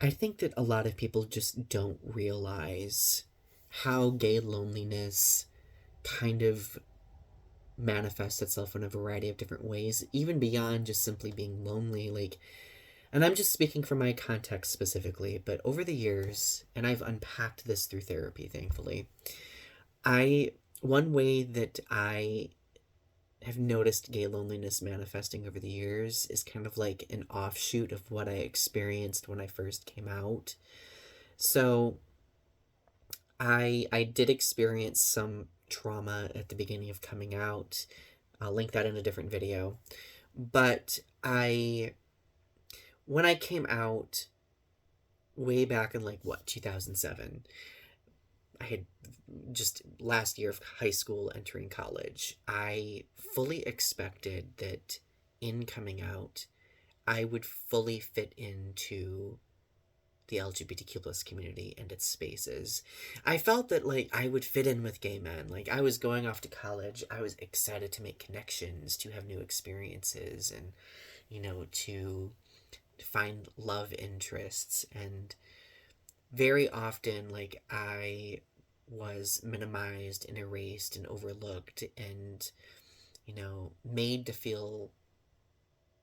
I think that a lot of people just don't realize how gay loneliness kind of manifests itself in a variety of different ways, even beyond just simply being lonely. Like, and I'm just speaking from my context specifically, but over the years, and I've unpacked this through therapy, thankfully, I, one way that I have noticed gay loneliness manifesting over the years is kind of like an offshoot of what I experienced when I first came out. So I did experience some trauma at the beginning of coming out. I'll link that in a different video. But I when I came out way back in like what 2007, I had just last year of high school entering college. I fully expected that in coming out, I would fully fit into the LGBTQ plus community and its spaces. I felt that like I would fit in with gay men. Like I was going off to college, I was excited to make connections, to have new experiences, and to find love interests. And very often, like, I was minimized and erased and overlooked and made to feel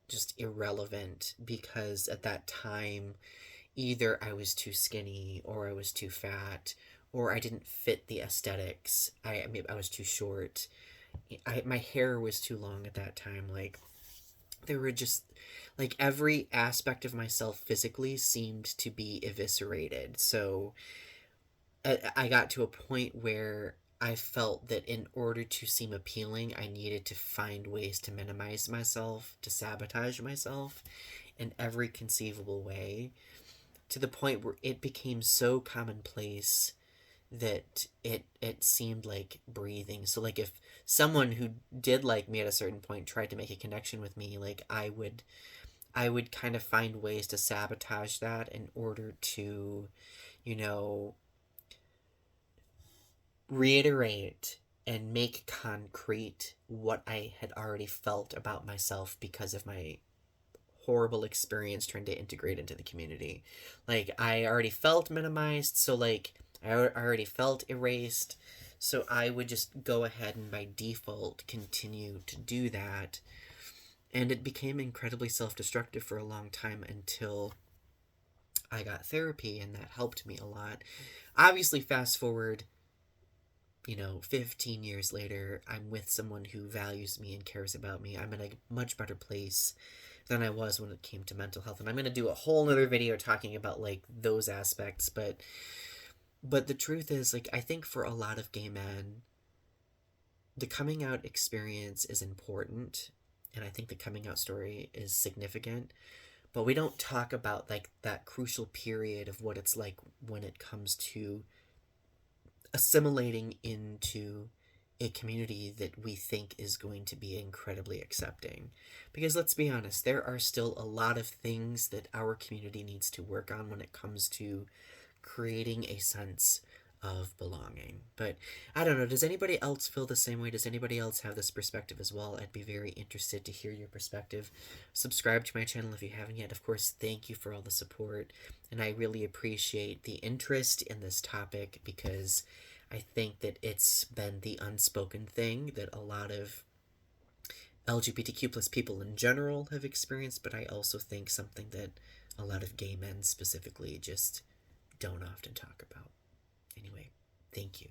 just irrelevant because at that time either I was too skinny or I was too fat or I didn't fit the aesthetics. I was too short. My hair was too long at that time. Like there were just like every aspect of myself physically seemed to be eviscerated. So I got to a point where I felt that in order to seem appealing, I needed to find ways to minimize myself, to sabotage myself in every conceivable way, to the point where it became so commonplace that it seemed like breathing. So like if someone who did like me at a certain point tried to make a connection with me, like I would kind of find ways to sabotage that in order to, you know, reiterate and make concrete what I had already felt about myself because of my horrible experience trying to integrate into the community. Like I already felt minimized, so like I already felt erased, so I would just go ahead and by default continue to do that. And it became incredibly self-destructive for a long time until I got therapy, and that helped me a lot. Obviously, fast forward 15 years later, I'm with someone who values me and cares about me. I'm in a much better place than I was when it came to mental health. And I'm going to do a whole other video talking about like those aspects, but the truth is like I think for a lot of gay men, the coming out experience is important, and I think the coming out story is significant, but we don't talk about like that crucial period of what it's like when it comes to assimilating into a community that we think is going to be incredibly accepting. Because let's be honest, there are still a lot of things that our community needs to work on when it comes to creating a sense of belonging. But I don't know, does anybody else feel the same way? Does anybody else have this perspective as well? I'd be very interested to hear your perspective. Subscribe to my channel if you haven't yet. Of course, thank you for all the support, and I really appreciate the interest in this topic because I think that it's been the unspoken thing that a lot of LGBTQ plus people in general have experienced, but I also think something that a lot of gay men specifically just don't often talk about. Anyway, thank you.